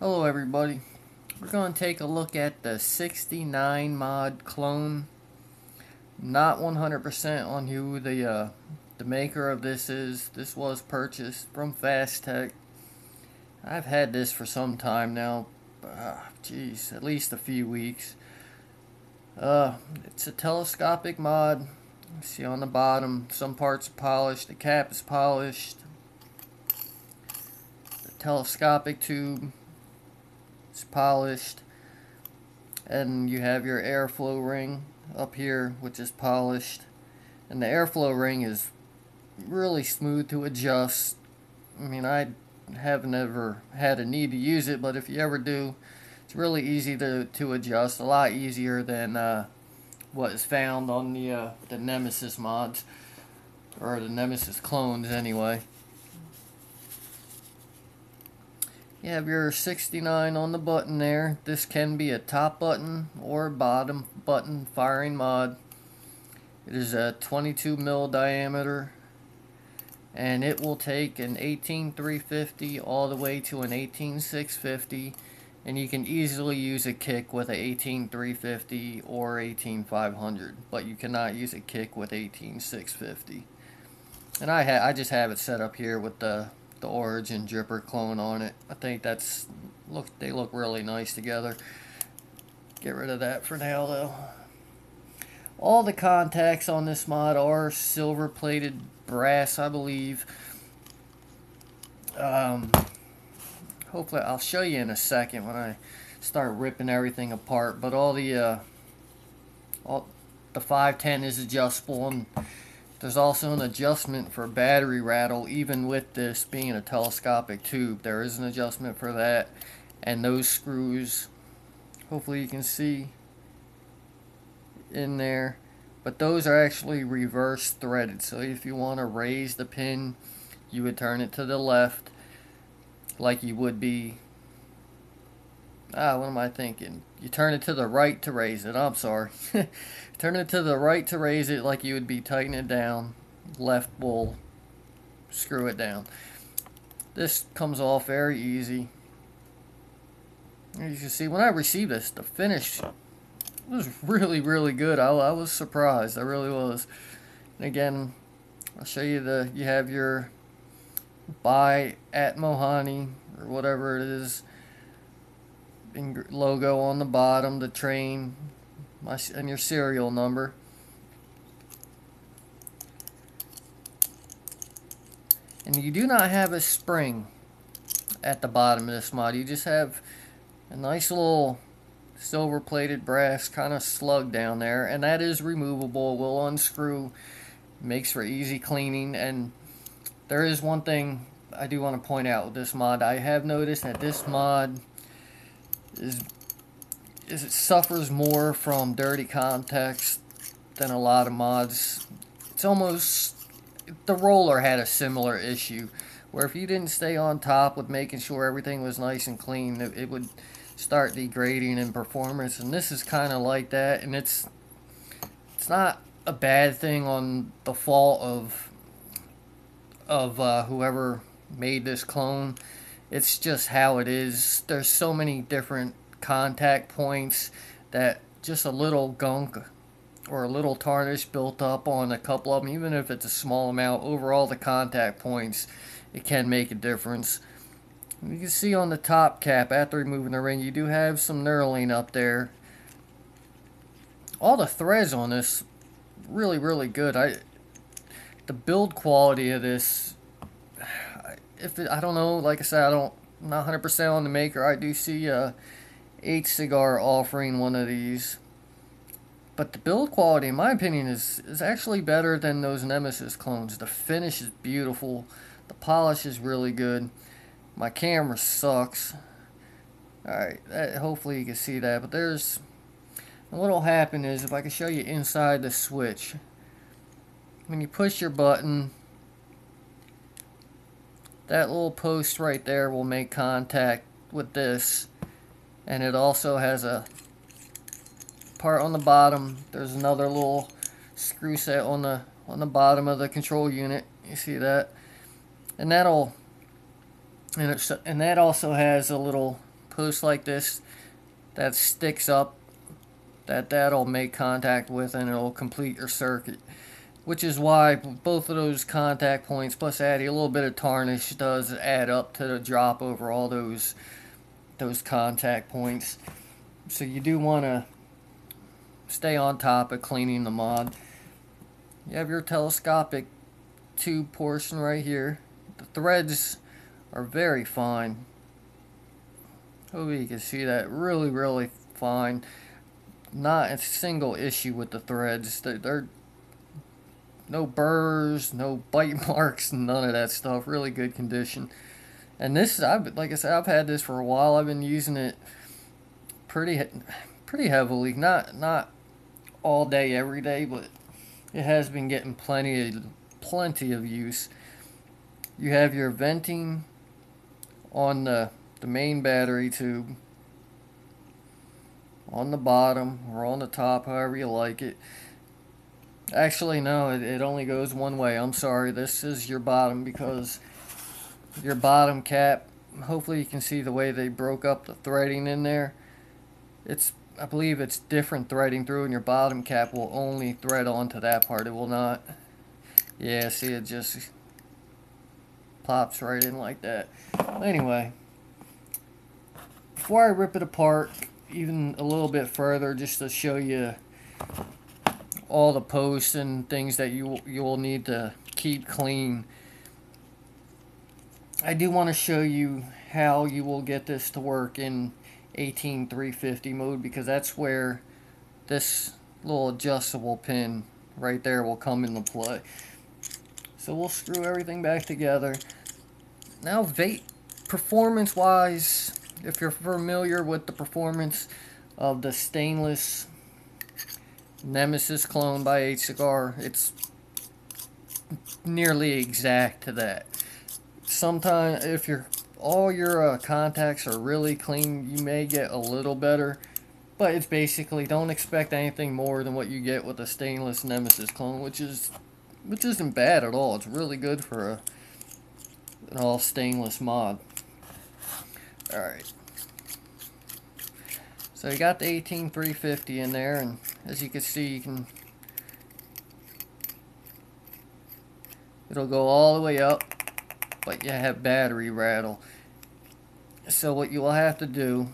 Hello everybody. We're going to take a look at the 69 mod clone. Not 100% on who the maker of this is. This was purchased from Fastech. I've had this for some time now. Geez, at least a few weeks. It's a telescopic mod. You see on the bottom, some parts are polished. The cap is polished. The telescopic tube is polished. And you have your airflow ring up here, which is polished. And the airflow ring is really smooth to adjust. I mean, I haven't ever had a need to use it, but if you ever do, it's really easy to adjust. A lot easier than what is found on the Nemesis mods, or the Nemesis clones anyway. You have your 69 on the button there. This can be a top button or bottom button firing mod. It is a 22 mil diameter, and it will take an 18350 all the way to an 18650, and you can easily use a kick with a 18350 or 18500, but you cannot use a kick with 18650. And I just have it set up here with the Origin dripper clone on it. I think they look really nice together. Get rid of that for now though. All the contacts on this mod are silver plated brass, I believe. Hopefully I'll show you in a second when I start ripping everything apart, but all the 510 is adjustable, and there's also an adjustment for battery rattle. Even with this being a telescopic tube, there is an adjustment for that. And those screws, hopefully you can see in there, but those are actually reverse threaded. So if you want to raise the pin, you would turn it to the left like you would be, what am I thinking? You turn it to the right to raise it. I'm sorry. Turn it to the right to raise it like you would be tightening it down. Left will screw it down. This comes off very easy. As you can see, when I received this, the finish was really, really good. I was surprised. I really was. And again, I'll show you you have your buy at Mohani or whatever it is logo on the bottom, the train, and your serial number. And you do not have a spring at the bottom of this mod. You just have a nice little silver plated brass kind of slug down there, and that is removable. It will unscrew, makes for easy cleaning. And there is one thing I do want to point out with this mod. I have noticed that this mod it suffers more from dirty contacts than a lot of mods. It's almost, the roller had a similar issue where if you didn't stay on top with making sure everything was nice and clean, it would start degrading in performance. And this is kind of like that, and it's not a bad thing on the fault of whoever made this clone. It's just how it is. There's so many different contact points that just a little gunk or a little tarnish built up on a couple of them, even if it's a small amount, over all the contact points, it can make a difference. You can see on the top cap, after removing the ring, you do have some knurling up there. All the threads on this, really, really good. The build quality of this, I don't know, like I said, I'm not 100% on the maker. I do see H Cigar offering one of these, but the build quality, in my opinion, is actually better than those Nemesis clones. The finish is beautiful. The polish is really good. My camera sucks. Alright, hopefully you can see that, but there's, and what will happen is, if I can show you inside the switch, when you push your button, that little post right there will make contact with this, and it also has a part on the bottom. There's another little screw set on the bottom of the control unit. You see that? And that also has a little post like this that sticks up, that'll make contact with, and it'll complete your circuit. Which is why both of those contact points plus adding a little bit of tarnish does add up to the drop over all those contact points. So you do want to stay on top of cleaning the mod. You have your telescopic tube portion right here. The threads are very fine. Hope you can see that. Really fine. Not a single issue with the threads. They're no burrs, no bite marks, none of that stuff. Really good condition. And this, like I said, I've had this for a while. I've been using it pretty heavily. Not all day, every day, but it has been getting plenty of use. You have your venting on the main battery tube, on the bottom or on the top, however you like it. Actually, no, it only goes one way. I'm sorry, this is your bottom, because your bottom cap, hopefully you can see the way they broke up the threading in there. I believe it's different threading through, and your bottom cap will only thread onto that part. It will not. Yeah, see, it just pops right in like that. Anyway, before I rip it apart even a little bit further, just to show you all the posts and things that you will need to keep clean, I do want to show you how you will get this to work in 18350 mode, because that's where this little adjustable pin right there will come into play. So we'll screw everything back together. Now, performance wise, if you're familiar with the performance of the stainless Nemesis clone by H-Cigar, it's nearly exact to that. Sometimes if all your contacts are really clean, you may get a little better, but it's basically, don't expect anything more than what you get with a stainless Nemesis clone, which isn't bad at all. It's really good for an all stainless mod. Alright, so you got the 18350 in there, and as you can see, it'll go all the way up, but you have battery rattle. So what you will have to do,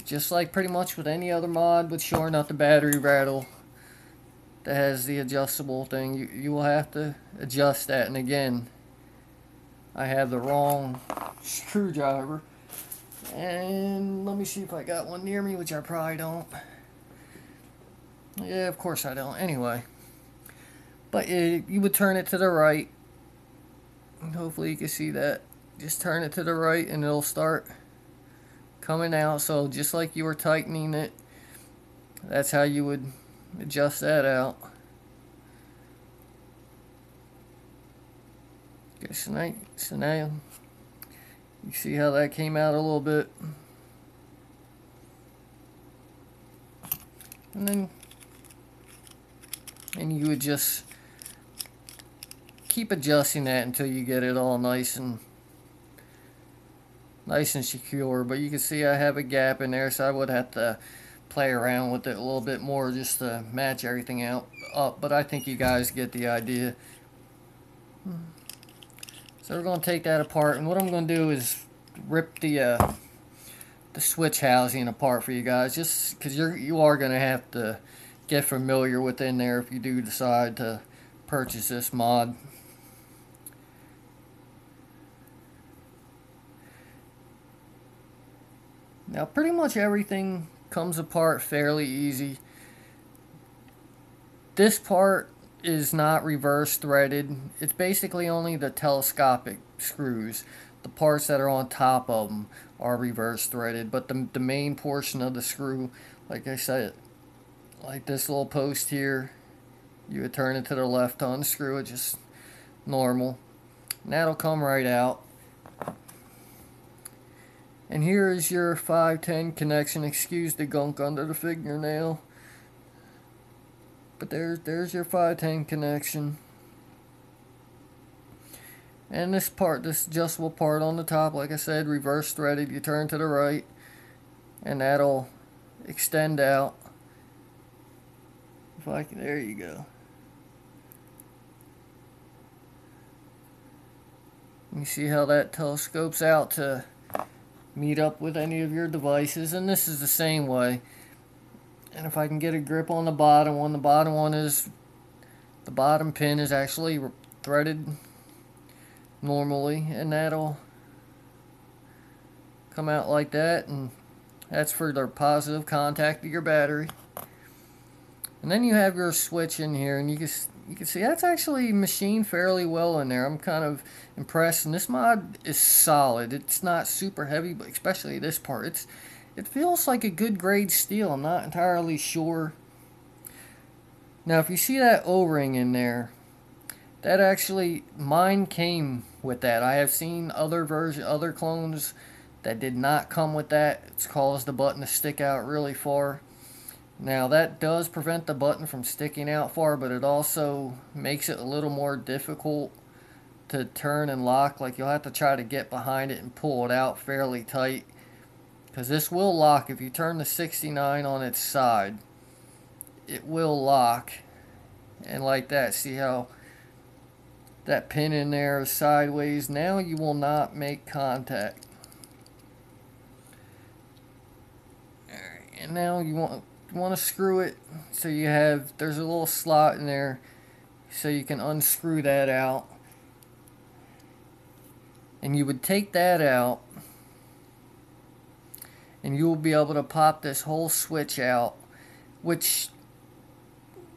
just like pretty much with any other mod with shoring up the battery rattle that has the adjustable thing, you will have to adjust that. And again, I have the wrong screwdriver, and let me see if I got one near me, which I probably don't. Yeah, of course I don't. Anyway, but you would turn it to the right, and hopefully you can see that. Just turn it to the right and it'll start coming out. So just like you were tightening it, that's how you would adjust that out. Okay, so now you see how that came out a little bit. And you would just keep adjusting that until you get it all nice and secure. But you can see I have a gap in there, so I would have to play around with it a little bit more just to match everything up. But I think you guys get the idea. So we're going to take that apart, and what I'm going to do is rip the switch housing apart for you guys, just because you are going to have to get familiar with in there if you do decide to purchase this mod. Now pretty much everything comes apart fairly easy. This part is not reverse threaded. It's basically only the telescopic screws. The parts that are on top of them are reverse threaded, but the main portion of the screw, like I said, like this little post here, you would turn it to the left to unscrew it, just normal. And that'll come right out. And here is your 510 connection. Excuse the gunk under the fingernail. But there's your 510 connection. And this part, this adjustable part on the top, like I said, reverse threaded. You turn to the right, and that'll extend out. If I can, there you go. You see how that telescopes out to meet up with any of your devices, and this is the same way. And if I can get a grip on the bottom one is, the bottom pin is actually threaded normally, and that'll come out like that, and that's for the positive contact of your battery. And then you have your switch in here, and you can see that's actually machined fairly well in there. I'm kind of impressed, and this mod is solid. It's not super heavy, but especially this part, it feels like a good grade steel. I'm not entirely sure. Now, if you see that O-ring in there, that actually, mine came with that. I have seen other clones that did not come with that. It's caused the button to stick out really far. Now, that does prevent the button from sticking out far, but it also makes it a little more difficult to turn and lock. Like, you'll have to try to get behind it and pull it out fairly tight, because this will lock. If you turn the 69 on its side, it will lock. And like that, see how that pin in there is sideways? Now you will not make contact. Alright, and now you want to screw it, so there's a little slot in there so you can unscrew that out, and you would take that out, and you will be able to pop this whole switch out, which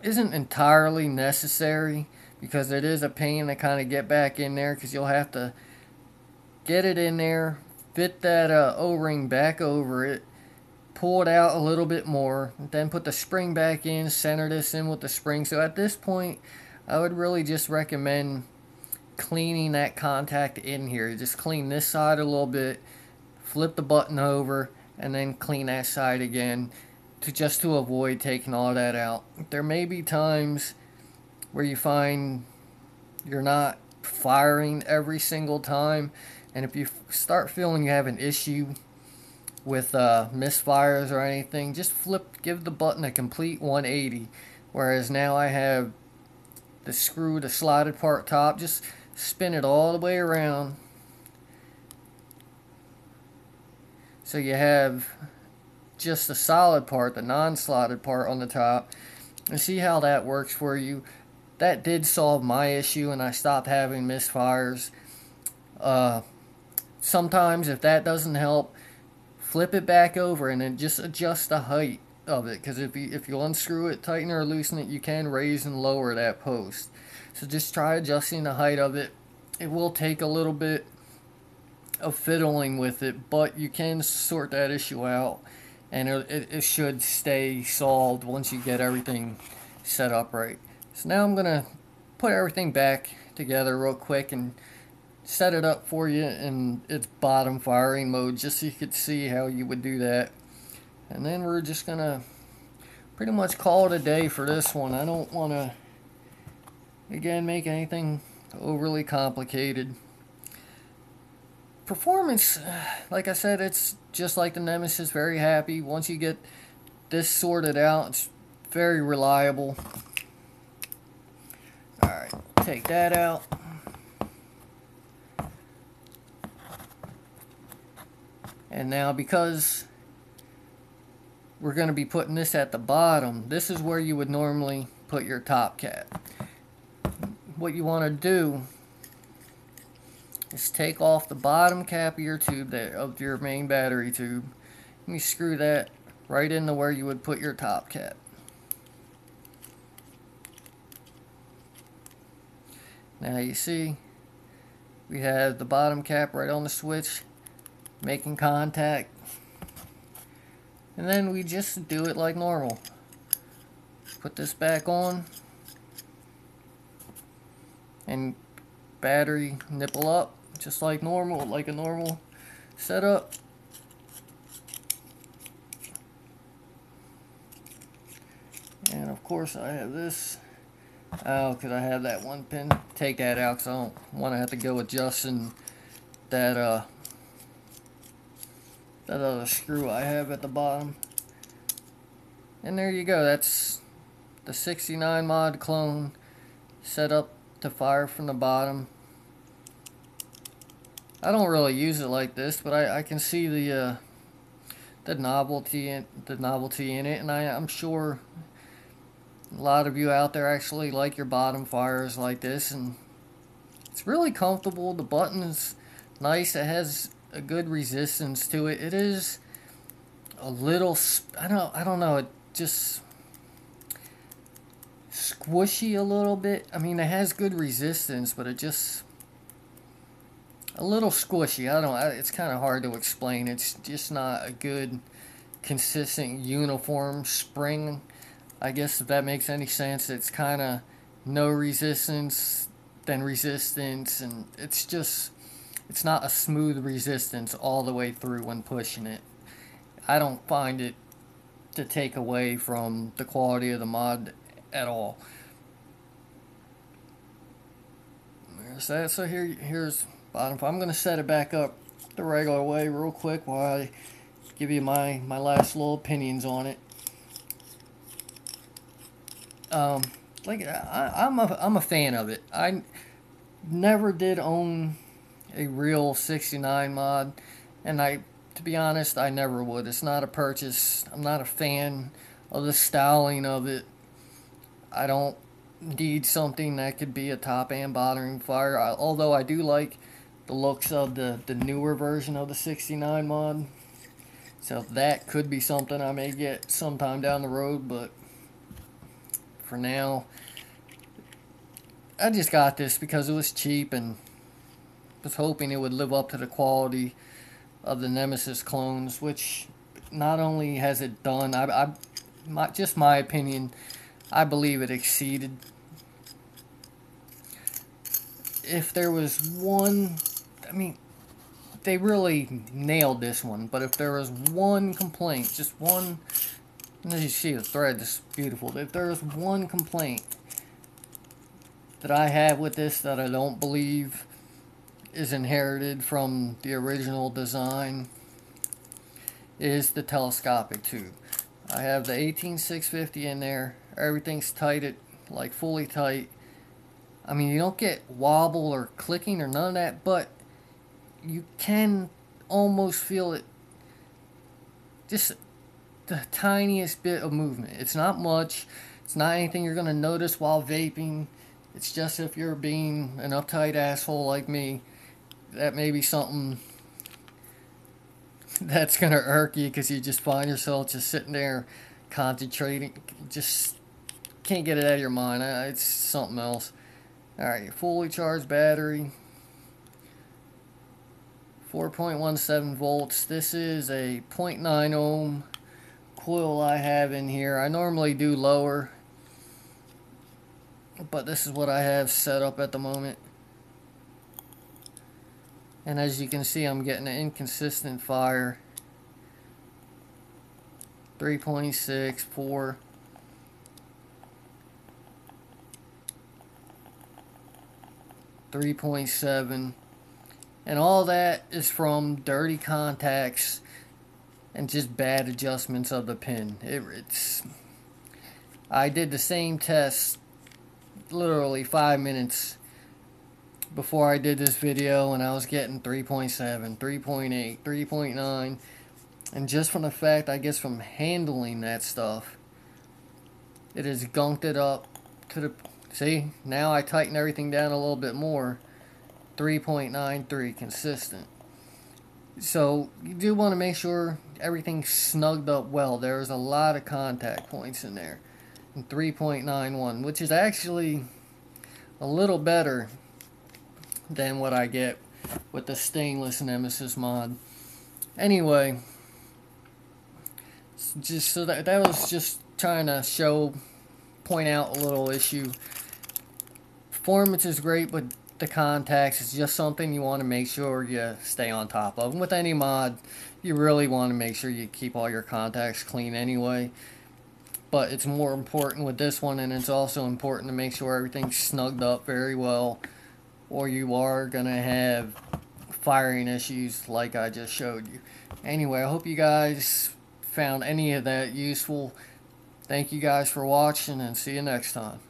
isn't entirely necessary, because it is a pain to kind of get back in there, because you'll have to get it in there, fit that O-ring back over it, pull it out a little bit more, then put the spring back in, center this in with the spring. So at this point, I would really just recommend cleaning that contact in here. Just clean this side a little bit, flip the button over, and then clean that side again, just to avoid taking all that out. There may be times where you find you're not firing every single time, and if you start feeling you have an issue with misfires or anything, just give the button a complete 180. Whereas now I have the slotted part top, just spin it all the way around, so you have just the solid part, the non-slotted part on the top, and see how that works for you. That did solve my issue, and I stopped having misfires. Sometimes if that doesn't help, flip it back over and then just adjust the height of it, because if you unscrew it, tighten or loosen it, you can raise and lower that post. So just try adjusting the height of it. It will take a little bit of fiddling with it, but you can sort that issue out, and it should stay solved once you get everything set up right. So now I'm gonna put everything back together real quick and set it up for you in its bottom firing mode, just so you could see how you would do that. And then we're just gonna pretty much call it a day for this one. I don't want to, again, make anything overly complicated. Performance, like I said, it's just like the Nemesis, very happy. Once you get this sorted out, it's very reliable. Alright, take that out. And now, because we're going to be putting this at the bottom, this is where you would normally put your top cap. What you want to do is take off the bottom cap of your tube, of your main battery tube, and you screw that right into where you would put your top cap. Now you see we have the bottom cap right on the switch, making contact, and then we just do it like normal. Put this back on, and battery nipple up just like normal, like a normal setup. And of course I have this Oh, because I have that one pin. Take that out because I don't want to have to go adjusting that, that other screw I have at the bottom. And there you go. That's the 69 mod clone set up to fire from the bottom. I don't really use it like this, but I can see the novelty in it, and I'm sure a lot of you out there actually like your bottom fires like this, and it's really comfortable. The button is nice. It has a good resistance to it. It is a little, I don't know, it just squishy a little bit. I mean, it has good resistance, but it just a little squishy. It's kind of hard to explain. It's just not a good, consistent, uniform spring. I guess if that makes any sense. It's kind of no resistance, then resistance, and it's not a smooth resistance all the way through when pushing it. I don't find it to take away from the quality of the mod at all. There's that. So here's bottom. I'm going to set it back up the regular way real quick while I give you my last little opinions on it. Like I'm a fan of it. I never did own a real 69 mod, and to be honest, I never would. It's not a purchase. I'm not a fan of the styling of it. I don't need something that could be a top and bottom fire. Although I do like the looks of the newer version of the 69 mod. So that could be something I may get sometime down the road, but for now, I just got this because it was cheap and was hoping it would live up to the quality of the Nemesis clones, which not only has it done, just my opinion, I believe it exceeded. If there was one, I mean, they really nailed this one, but if there was one complaint, just one, as you see the thread is beautiful, if there was one complaint that I have with this that I don't believe is inherited from the original design, is the telescopic tube. I have the 18650 in there. Everything's tighted, like fully tight. I mean, you don't get wobble or clicking or none of that, but you can almost feel it, just the tiniest bit of movement. It's not much. It's not anything you're going to notice while vaping. It's just if you're being an uptight asshole like me, that may be something that's going to irk you because you just find yourself just sitting there concentrating. Just can't get it out of your mind. It's something else. Alright, fully charged battery. 4.17 volts. This is a 0.9 ohm coil I have in here. I normally do lower, but this is what I have set up at the moment. And as you can see, I'm getting an inconsistent fire. 3.6, 4. 3.7, and all that is from dirty contacts and just bad adjustments of the pin. I did the same test literally 5 minutes before I did this video, and I was getting 3.7, 3.8, 3.9, and just from the fact, I guess, from handling that stuff, it has gunked it up to the... See, now I tighten everything down a little bit more. 3.93 consistent. So you do want to make sure everything's snugged up well. There's a lot of contact points in there. And 3.91, which is actually a little better than what I get with the stainless Nemesis mod. Anyway, just so that was just trying to point out a little issue. Performance is great, but the contacts is just something you want to make sure you stay on top of. And with any mod, you really want to make sure you keep all your contacts clean anyway. but it's more important with this one, and it's also important to make sure everything's snugged up very well, or you are going to have firing issues like I just showed you. Anyway, I hope you guys found any of that useful. Thank you guys for watching, and see you next time.